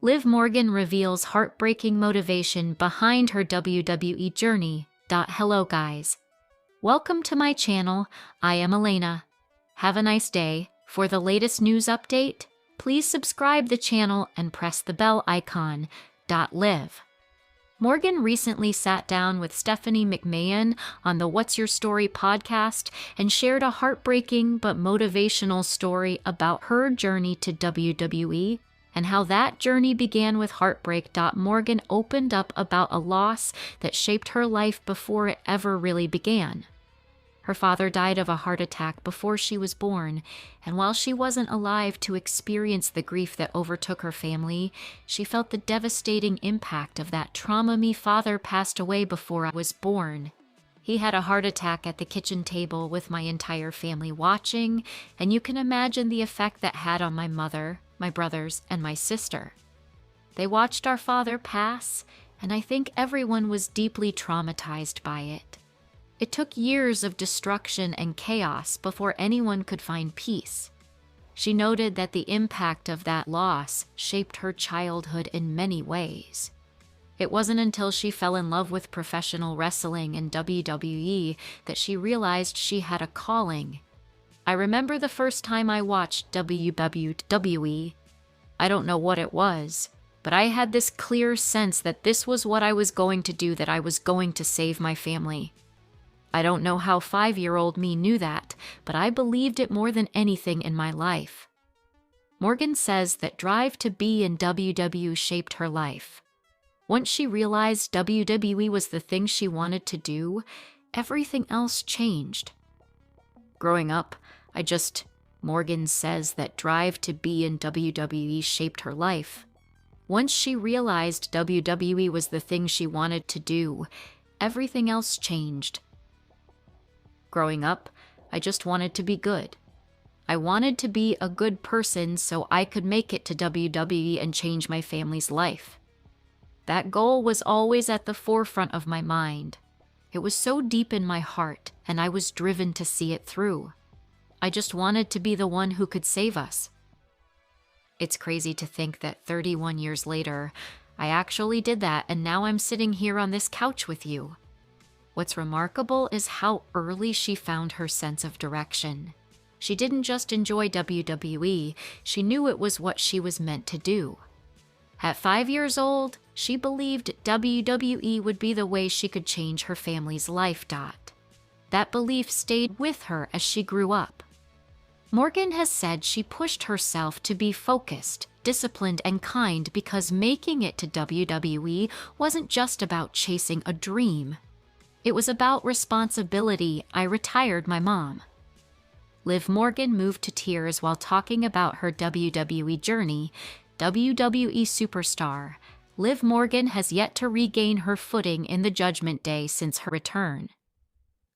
Liv Morgan reveals heartbreaking motivation behind her WWE journey. Hello guys. Welcome to my channel. I am Elena. Have a nice day. For the latest news update, please subscribe the channel and press the bell icon. Liv Morgan recently sat down with Stephanie McMahon on the What's Your Story podcast and shared a heartbreaking but motivational story about her journey to WWE and how that journey began with heartbreak. Morgan opened up about a loss that shaped her life before it ever really began. Her father died of a heart attack before she was born, and while she wasn't alive to experience the grief that overtook her family, she felt the devastating impact of that trauma. My father passed away before I was born. He had a heart attack at the kitchen table with my entire family watching, and you can imagine the effect that had on my mother, my brothers, and my sister. They watched our father pass, and I think everyone was deeply traumatized by it. It took years of destruction and chaos before anyone could find peace. She noted that the impact of that loss shaped her childhood in many ways. It wasn't until she fell in love with professional wrestling and WWE that she realized she had a calling. I remember the first time I watched WWE. I don't know what it was, but I had this clear sense that this was what I was going to do, that I was going to save my family. I don't know how 5-year-old me knew that, but I believed it more than anything in my life. Morgan says that drive to be in WWE shaped her life. Once she realized WWE was the thing she wanted to do, everything else changed. Growing up, Morgan says that drive to be in WWE shaped her life. Once she realized WWE was the thing she wanted to do, everything else changed. Growing up, I just wanted to be good. I wanted to be a good person so I could make it to WWE and change my family's life. That goal was always at the forefront of my mind. It was so deep in my heart, and I was driven to see it through. I just wanted to be the one who could save us. It's crazy to think that 31 years later, I actually did that, and now I'm sitting here on this couch with you. What's remarkable is how early she found her sense of direction. She didn't just enjoy WWE, she knew it was what she was meant to do. At 5 years old, she believed WWE would be the way she could change her family's life. That belief stayed with her as she grew up. Morgan has said she pushed herself to be focused, disciplined, and kind because making it to WWE wasn't just about chasing a dream. It was about responsibility. I retired my mom. Liv Morgan moved to tears while talking about her WWE journey. WWE superstar, Liv Morgan has yet to regain her footing in the Judgment Day since her return.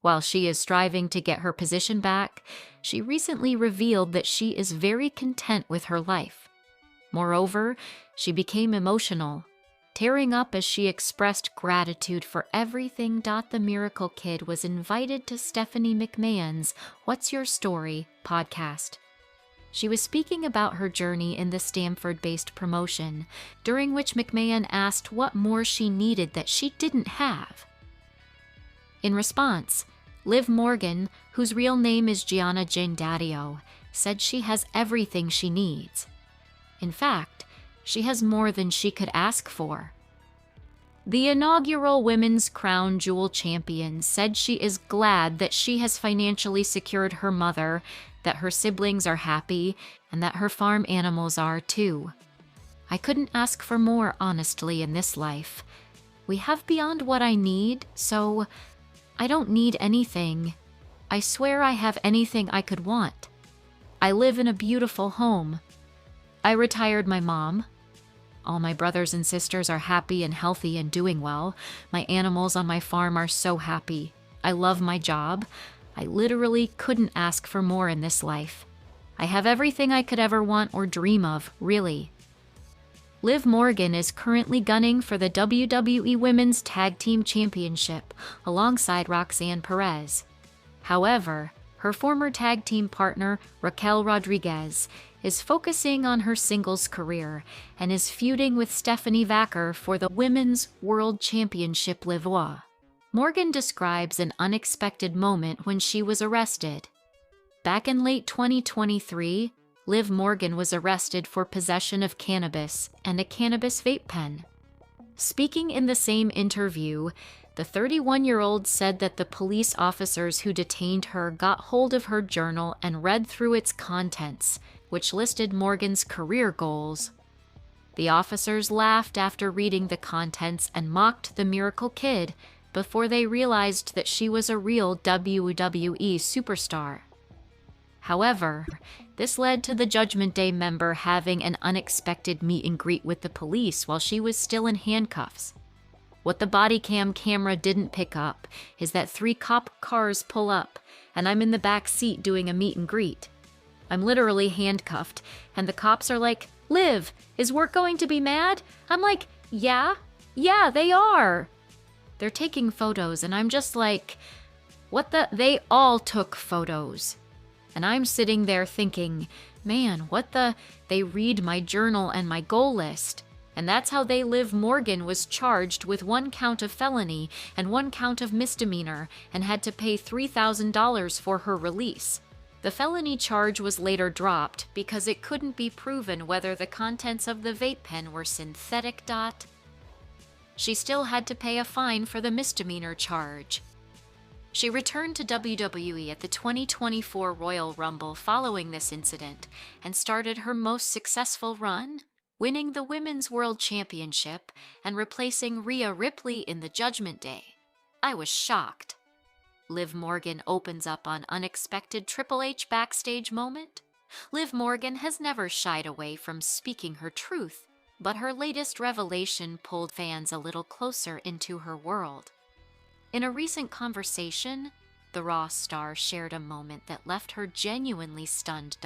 While she is striving to get her position back, she recently revealed that she is very content with her life. Moreover, she became emotional, tearing up as she expressed gratitude for everything. The Miracle Kid was invited to Stephanie McMahon's What's Your Story podcast. She was speaking about her journey in the Stamford-based promotion, during which McMahon asked what more she needed that she didn't have. In response, Liv Morgan, whose real name is Gianna Jane Daddio, said she has everything she needs. In fact, she has more than she could ask for. The inaugural Women's Crown Jewel champion said she is glad that she has financially secured her mother, that her siblings are happy, and that her farm animals are too. I couldn't ask for more, honestly, in this life. We have beyond what I need, so I don't need anything. I swear I have anything I could want. I live in a beautiful home. I retired my mom. All my brothers and sisters are happy and healthy and doing well. My animals on my farm are so happy. I love my job. I literally couldn't ask for more in this life. I have everything I could ever want or dream of, really. Liv Morgan is currently gunning for the WWE Women's Tag Team Championship alongside Roxanne Perez. However, her former tag team partner, Raquel Rodriguez, is focusing on her singles career and is feuding with Stephanie Vacker for the Women's World Championship Livois. Morgan describes an unexpected moment when she was arrested. Back in late 2023, Liv Morgan was arrested for possession of cannabis and a cannabis vape pen. Speaking in the same interview, the 31-year-old said that the police officers who detained her got hold of her journal and read through its contents, which listed Morgan's career goals. The officers laughed after reading the contents and mocked the miracle kid before they realized that she was a real WWE superstar. However, this led to the Judgment Day member having an unexpected meet and greet with the police while she was still in handcuffs. What the body cam camera didn't pick up is that 3 cop cars pull up, and I'm in the back seat doing a meet and greet. I'm literally handcuffed, and the cops are like, "Liv, is work going to be mad?" I'm like, yeah, they are. They're taking photos, and I'm just like, what the? They all took photos. And I'm sitting there thinking, man, what the? They read my journal and my goal list. And that's how Liv Morgan was charged with 1 count of felony and 1 count of misdemeanor and had to pay $3,000 for her release. The felony charge was later dropped because it couldn't be proven whether the contents of the vape pen were synthetic. She still had to pay a fine for the misdemeanor charge. She returned to WWE at the 2024 Royal Rumble following this incident and started her most successful run, winning the Women's World Championship and replacing Rhea Ripley in the Judgment Day. I was shocked. Liv Morgan opens up on unexpected Triple H backstage moment. Liv Morgan has never shied away from speaking her truth, but her latest revelation pulled fans a little closer into her world. In a recent conversation, the Raw star shared a moment that left her genuinely stunned.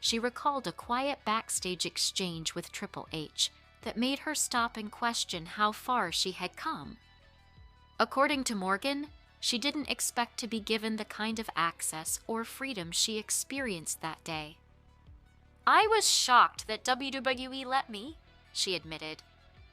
She recalled a quiet backstage exchange with Triple H that made her stop and question how far she had come. According to Morgan, she didn't expect to be given the kind of access or freedom she experienced that day. "I was shocked that WWE let me," she admitted,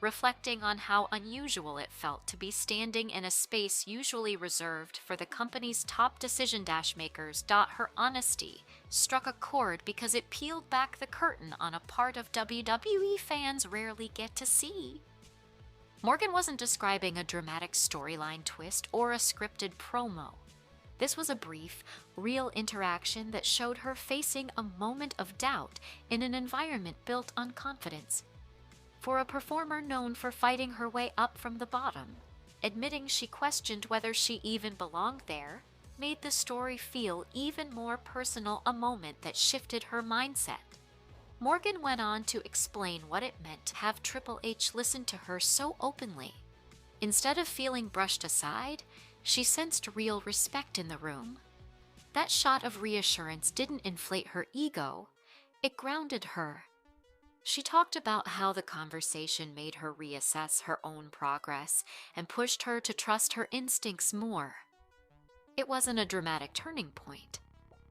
reflecting on how unusual it felt to be standing in a space usually reserved for the company's top decision-makers. Her honesty struck a chord because it peeled back the curtain on a part of WWE fans rarely get to see. Morgan wasn't describing a dramatic storyline twist or a scripted promo. This was a brief, real interaction that showed her facing a moment of doubt in an environment built on confidence. For a performer known for fighting her way up from the bottom, admitting she questioned whether she even belonged there made the story feel even more personal, a moment that shifted her mindset. Morgan went on to explain what it meant to have Triple H listen to her so openly. Instead of feeling brushed aside, she sensed real respect in the room. That shot of reassurance didn't inflate her ego, it grounded her. She talked about how the conversation made her reassess her own progress and pushed her to trust her instincts more. It wasn't a dramatic turning point,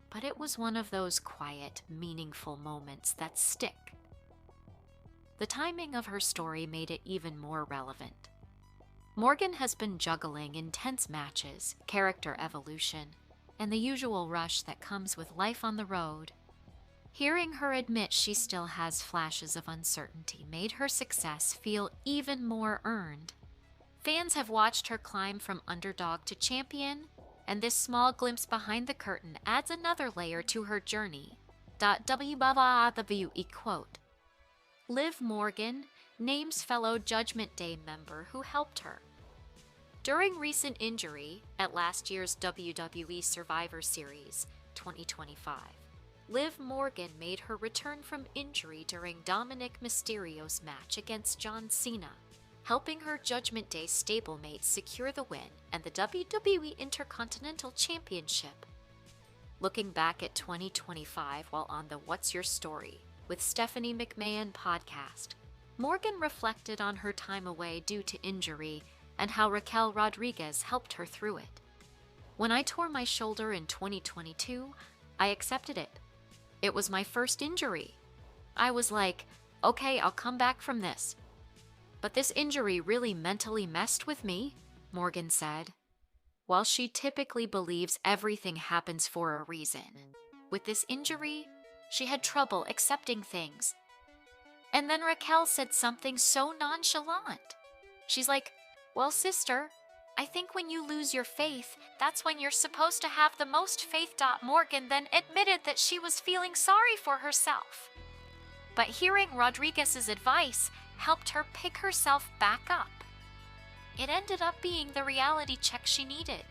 but it was one of those quiet, meaningful moments that stick. The timing of her story made it even more relevant. Morgan has been juggling intense matches, character evolution, and the usual rush that comes with life on the road. Hearing her admit she still has flashes of uncertainty made her success feel even more earned. Fans have watched her climb from underdog to champion, and this small glimpse behind the curtain adds another layer to her journey. WWE quote. Liv Morgan names fellow Judgment Day member who helped her. During recent injury at last year's WWE Survivor Series 2025, Liv Morgan made her return from injury during Dominic Mysterio's match against John Cena, helping her Judgment Day stablemate secure the win and the WWE Intercontinental Championship. Looking back at 2025 while on the What's Your Story with Stephanie McMahon podcast, Morgan reflected on her time away due to injury and how Raquel Rodriguez helped her through it. When I tore my shoulder in 2022, I accepted it. It was my first injury. I was like, okay, I'll come back from this. But this injury really mentally messed with me, Morgan said. While she typically believes everything happens for a reason, with this injury, she had trouble accepting things. And then Raquel said something so nonchalant. She's like, well, sister, I think when you lose your faith, that's when you're supposed to have the most faith. Morgan then admitted that she was feeling sorry for herself. But hearing Rodriguez's advice helped her pick herself back up. It ended up being the reality check she needed.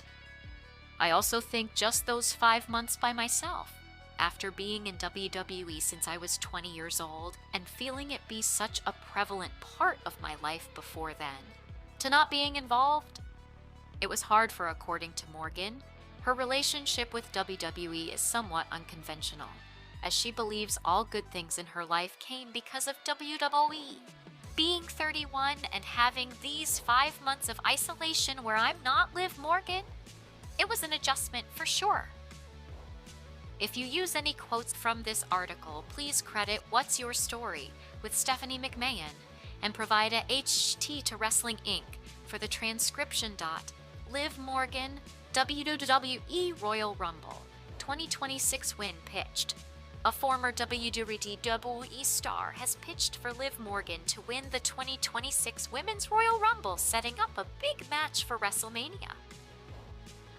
I also think just those 5 months by myself, after being in WWE since I was 20 years old and feeling it be such a prevalent part of my life before then, to not being involved, it was hard for, according to Morgan. Her relationship with WWE is somewhat unconventional, as she believes all good things in her life came because of WWE. Being 31 and having these 5 months of isolation where I'm not Liv Morgan, it was an adjustment for sure. If you use any quotes from this article, please credit What's Your Story with Stephanie McMahon and provide a HT to Wrestling Inc. for the transcription. Liv Morgan, WWE Royal Rumble, 2026 win pitched. A former WWE star has pitched for Liv Morgan to win the 2026 Women's Royal Rumble, setting up a big match for WrestleMania.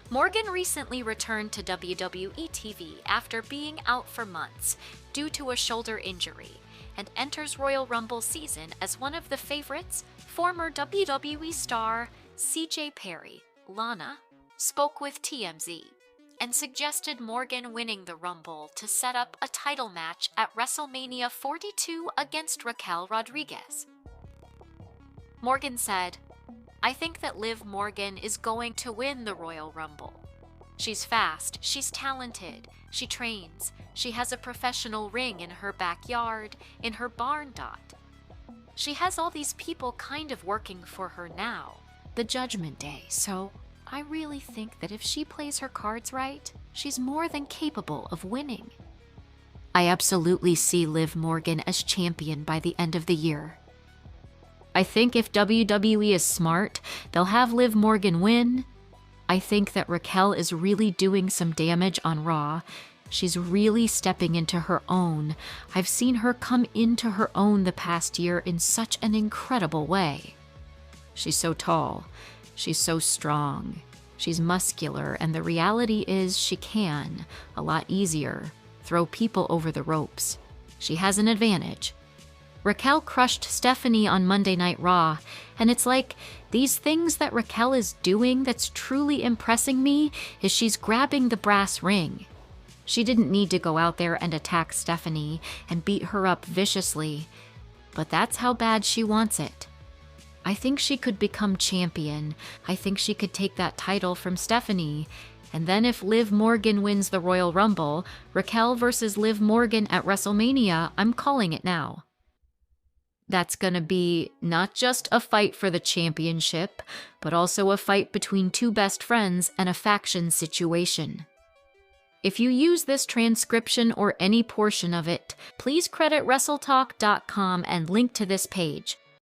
Morgan recently returned to WWE TV after being out for months due to a shoulder injury and enters Royal Rumble season as one of the favorites. Former WWE star CJ Perry, Lana, spoke with TMZ and suggested Morgan winning the Rumble to set up a title match at WrestleMania 42 against Raquel Rodriguez. Morgan said, I think that Liv Morgan is going to win the Royal Rumble. She's fast, she's talented, she trains, she has a professional ring in her backyard, in her barn. She has all these people kind of working for her now, the Judgment Day, so I really think that if she plays her cards right, she's more than capable of winning. I absolutely see Liv Morgan as champion by the end of the year. I think if WWE is smart, they'll have Liv Morgan win. I think that Raquel is really doing some damage on Raw. She's really stepping into her own. I've seen her come into her own the past year in such an incredible way. She's so tall. She's so strong. She's muscular, and the reality is she can, a lot easier, throw people over the ropes. She has an advantage. Raquel crushed Stephanie on Monday Night Raw, and it's like these things that Raquel is doing that's truly impressing me is she's grabbing the brass ring. She didn't need to go out there and attack Stephanie and beat her up viciously, but that's how bad she wants it. I think she could become champion. I think she could take that title from Stephanie. And then if Liv Morgan wins the Royal Rumble, Raquel versus Liv Morgan at WrestleMania, I'm calling it now. That's gonna be not just a fight for the championship, but also a fight between two best friends and a faction situation. If you use this transcription or any portion of it, please credit WrestleTalk.com and link to this page.